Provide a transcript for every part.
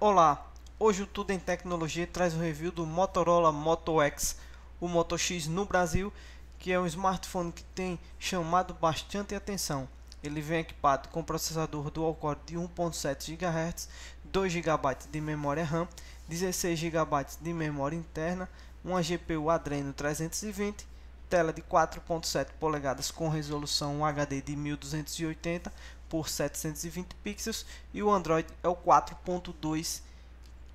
Olá, hoje o Tudo em Tecnologia traz o review do Motorola Moto X, o Moto X no Brasil, que é um smartphone que tem chamado bastante atenção. Ele vem equipado com processador dual-core de 1.7 GHz, 2 GB de memória RAM, 16 GB de memória interna, uma GPU Adreno 320, tela de 4.7 polegadas com resolução HD de 1280 por 720 pixels e o Android é o 4.2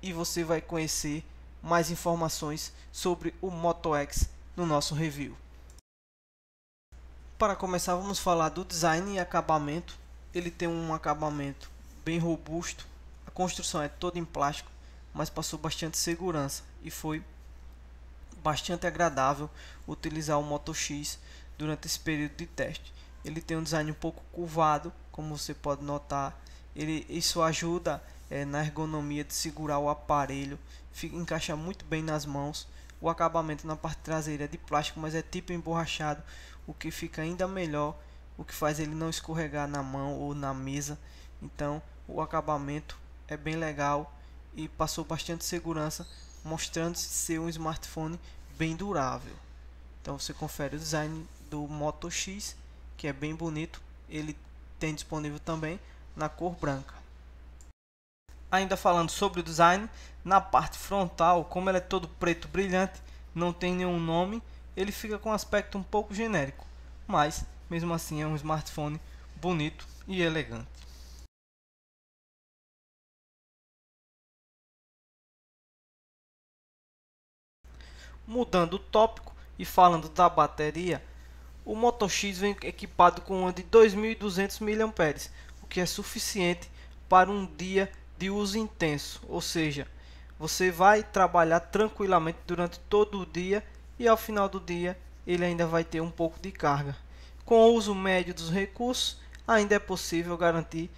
e você vai conhecer mais informações sobre o Moto X no nosso review. Para começar, vamos falar do design e acabamento. Ele tem um acabamento bem robusto, a construção é toda em plástico, mas passou bastante segurança e foi bastante agradável utilizar o Moto X durante esse período de teste. Ele tem um design um pouco curvado, como você pode notar. Isso ajuda na ergonomia de segurar o aparelho, encaixa muito bem nas mãos. O acabamento na parte traseira é de plástico, mas é tipo emborrachado, o que fica ainda melhor, o que faz ele não escorregar na mão ou na mesa. Então o acabamento é bem legal e passou bastante segurança, mostrando-se ser um smartphone bem durável. Então você confere o design do Moto X, que é bem bonito. Ele tem disponível também na cor branca. Ainda falando sobre o design, na parte frontal, como ele é todo preto brilhante, não tem nenhum nome, ele fica com um aspecto um pouco genérico, mas mesmo assim é um smartphone bonito e elegante. Mudando o tópico e falando da bateria, o Moto X vem equipado com uma de 2.200 mAh, o que é suficiente para um dia de uso intenso, ou seja, você vai trabalhar tranquilamente durante todo o dia e ao final do dia ele ainda vai ter um pouco de carga. Com o uso médio dos recursos, ainda é possível garantir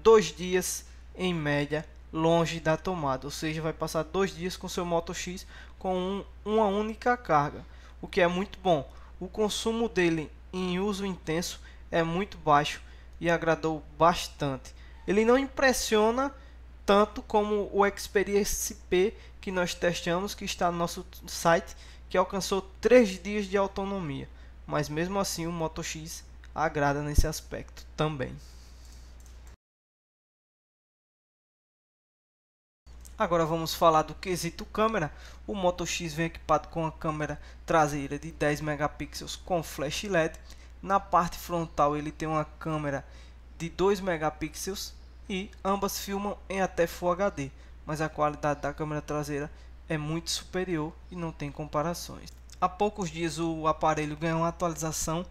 2 dias em média longe da tomada, ou seja, vai passar 2 dias com seu Moto X com uma única carga, o que é muito bom. O consumo dele em uso intenso é muito baixo e agradou bastante. Ele não impressiona tanto como o Xperia SP que nós testamos, que está no nosso site, que alcançou 3 dias de autonomia, mas mesmo assim o Moto X agrada nesse aspecto também. Agora vamos falar do quesito câmera. O Moto X vem equipado com a câmera traseira de 10 megapixels com flash LED. Na parte frontal ele tem uma câmera de 2 megapixels e ambas filmam em até Full HD, mas a qualidade da câmera traseira é muito superior e não tem comparações. Há poucos dias o aparelho ganhou uma atualização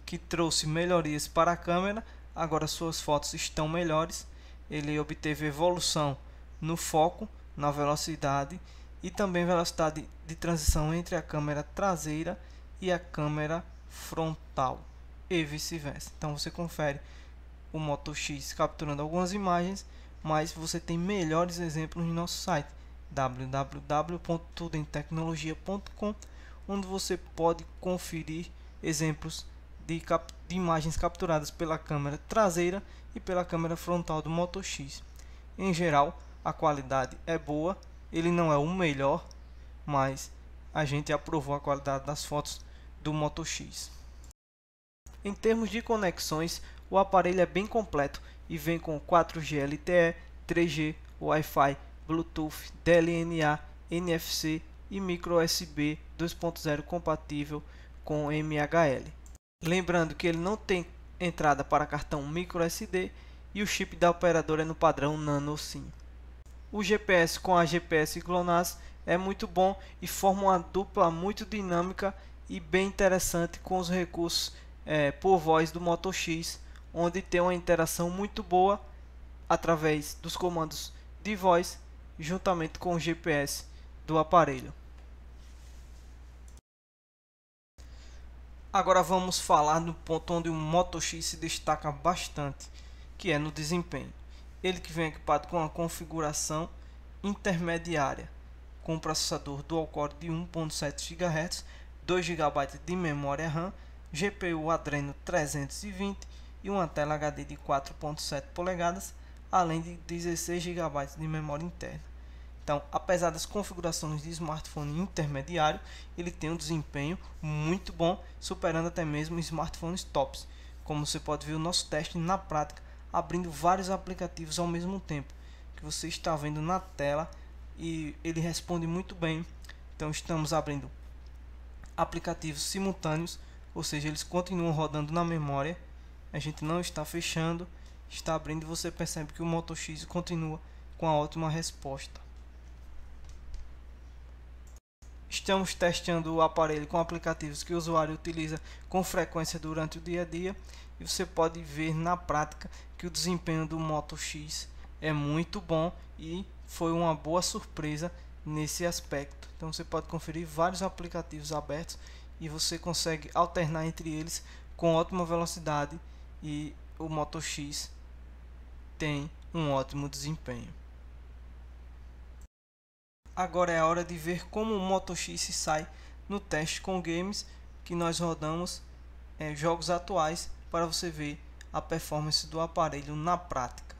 que trouxe melhorias para a câmera. Agora suas fotos estão melhores. Ele obteve evolução no foco, na velocidade e também velocidade de transição entre a câmera traseira e a câmera frontal e vice-versa. Então você confere o Moto X capturando algumas imagens, mas você tem melhores exemplos no nosso site www.tudemtecnologia.com, onde você pode conferir exemplos de imagens capturadas pela câmera traseira e pela câmera frontal do Moto X. Em geral, a qualidade é boa, ele não é o melhor, mas a gente aprovou a qualidade das fotos do Moto X. Em termos de conexões, o aparelho é bem completo e vem com 4G LTE, 3G, Wi-Fi, Bluetooth, DLNA, NFC e micro USB 2.0 compatível com MHL. Lembrando que ele não tem entrada para cartão micro SD e o chip da operadora é no padrão Nano SIM. O GPS com a GPS GLONASS é muito bom e forma uma dupla muito dinâmica e bem interessante com os recursos por voz do Moto X, onde tem uma interação muito boa através dos comandos de voz juntamente com o GPS do aparelho. Agora vamos falar no ponto onde o Moto X se destaca bastante, que é no desempenho. Ele que vem equipado com uma configuração intermediária, com um processador dual-core de 1.7 GHz, 2 GB de memória RAM, GPU Adreno 320 e uma tela HD de 4.7 polegadas além de 16 GB de memória interna. Então, apesar das configurações de smartphone intermediário, ele tem um desempenho muito bom, superando até mesmo smartphones tops. Como você pode ver o nosso teste na prática, abrindo vários aplicativos ao mesmo tempo, que você está vendo na tela, e ele responde muito bem. Então, estamos abrindo aplicativos simultâneos, ou seja, eles continuam rodando na memória, a gente não está fechando, está abrindo, e você percebe que o Moto X continua com a ótima resposta. Estamos testando o aparelho com aplicativos que o usuário utiliza com frequência durante o dia a dia, e você pode ver na prática que o desempenho do Moto X é muito bom e foi uma boa surpresa nesse aspecto. Então você pode conferir vários aplicativos abertos e você consegue alternar entre eles com ótima velocidade, e o Moto X tem um ótimo desempenho. Agora é a hora de ver como o Moto X se sai no teste com games que nós rodamos, jogos atuais, para você ver a performance do aparelho na prática.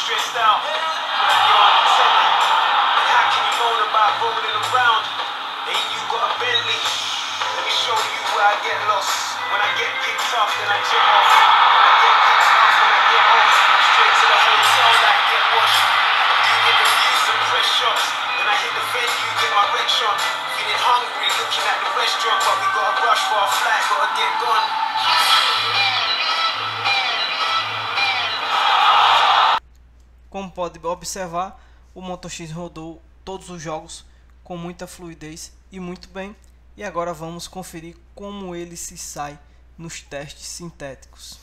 Stressed out when you're on the telly. How can you moan about rolling around? Ain't you got a Bentley? Let me show you where I get lost. When I get picked up, then I jet off. When I get picked up, when I get off, straight to the hotel like get washed. You get the views and press shots. When I hit the venue, get my wrench on. Feeling hungry, looking at the restaurant, but we gotta rush for our flight, gotta get gone. Como pode observar, o Moto X rodou todos os jogos com muita fluidez e muito bem. E agora vamos conferir como ele se sai nos testes sintéticos.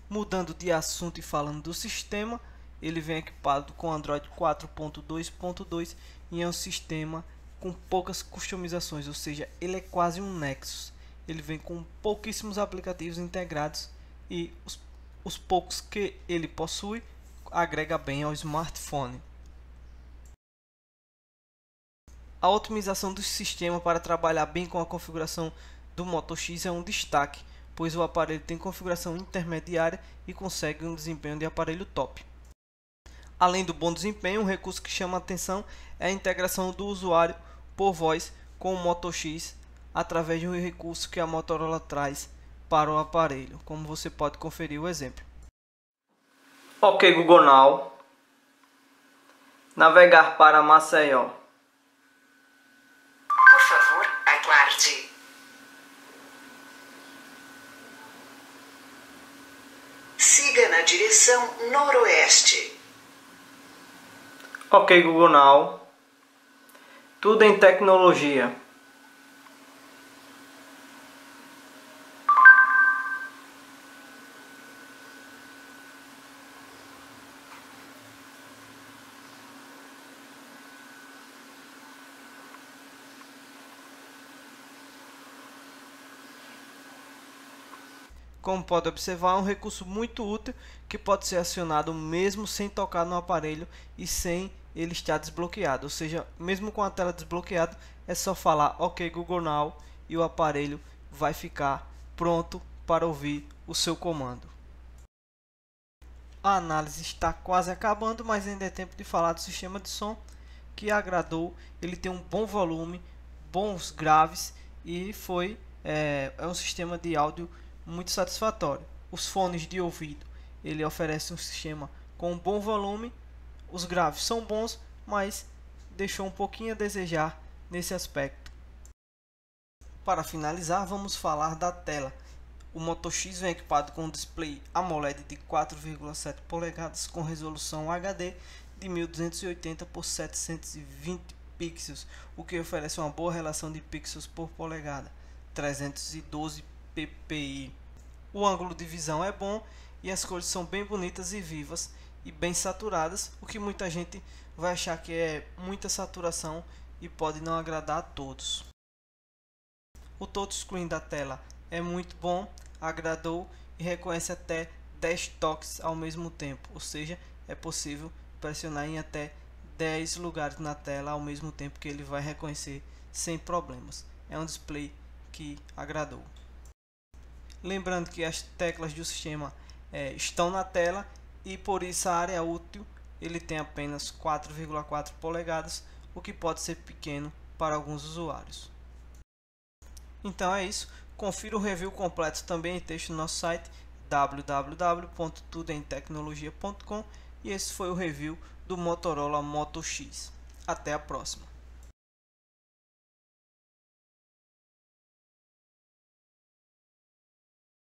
Mudando de assunto e falando do sistema, ele vem equipado com Android 4.2.2 e é um sistema com poucas customizações, ou seja, ele é quase um Nexus. Ele vem com pouquíssimos aplicativos integrados e os poucos que ele possui agrega bem ao smartphone. A otimização do sistema para trabalhar bem com a configuração do Moto X é um destaque, pois o aparelho tem configuração intermediária e consegue um desempenho de aparelho top. Além do bom desempenho, um recurso que chama a atenção é a integração do usuário por voz com o Moto X através de um recurso que a Motorola traz para o aparelho, como você pode conferir o exemplo. Ok Google Now, navegar para Maceió. Por favor, aguarde. Siga na direção noroeste. Ok Google Now, tudo em tecnologia. Como pode observar, é um recurso muito útil que pode ser acionado mesmo sem tocar no aparelho e sem ele estar desbloqueado. Ou seja, mesmo com a tela desbloqueada, é só falar OK Google Now e o aparelho vai ficar pronto para ouvir o seu comando. A análise está quase acabando, mas ainda é tempo de falar do sistema de som que agradou. Ele tem um bom volume, bons graves e é um sistema de áudio muito satisfatório. Os fones de ouvido, ele oferece um sistema com um bom volume, os graves são bons, mas deixou um pouquinho a desejar nesse aspecto. Para finalizar, vamos falar da tela. O Moto X vem equipado com um display AMOLED de 4,7 polegadas com resolução HD de 1280 por 720 pixels, o que oferece uma boa relação de pixels por polegada, 312 ppi. O ângulo de visão é bom e as cores são bem bonitas e vivas e bem saturadas, o que muita gente vai achar que é muita saturação e pode não agradar a todos. O touchscreen da tela é muito bom, agradou e reconhece até 10 toques ao mesmo tempo, ou seja, é possível pressionar em até 10 lugares na tela ao mesmo tempo que ele vai reconhecer sem problemas. É um display que agradou. Lembrando que as teclas do sistema estão na tela e por isso a área útil ele tem apenas 4,4 polegadas, o que pode ser pequeno para alguns usuários. Então é isso, confira o review completo também em texto no nosso site www.tudemtecnologia.com e esse foi o review do Motorola Moto X. Até a próxima.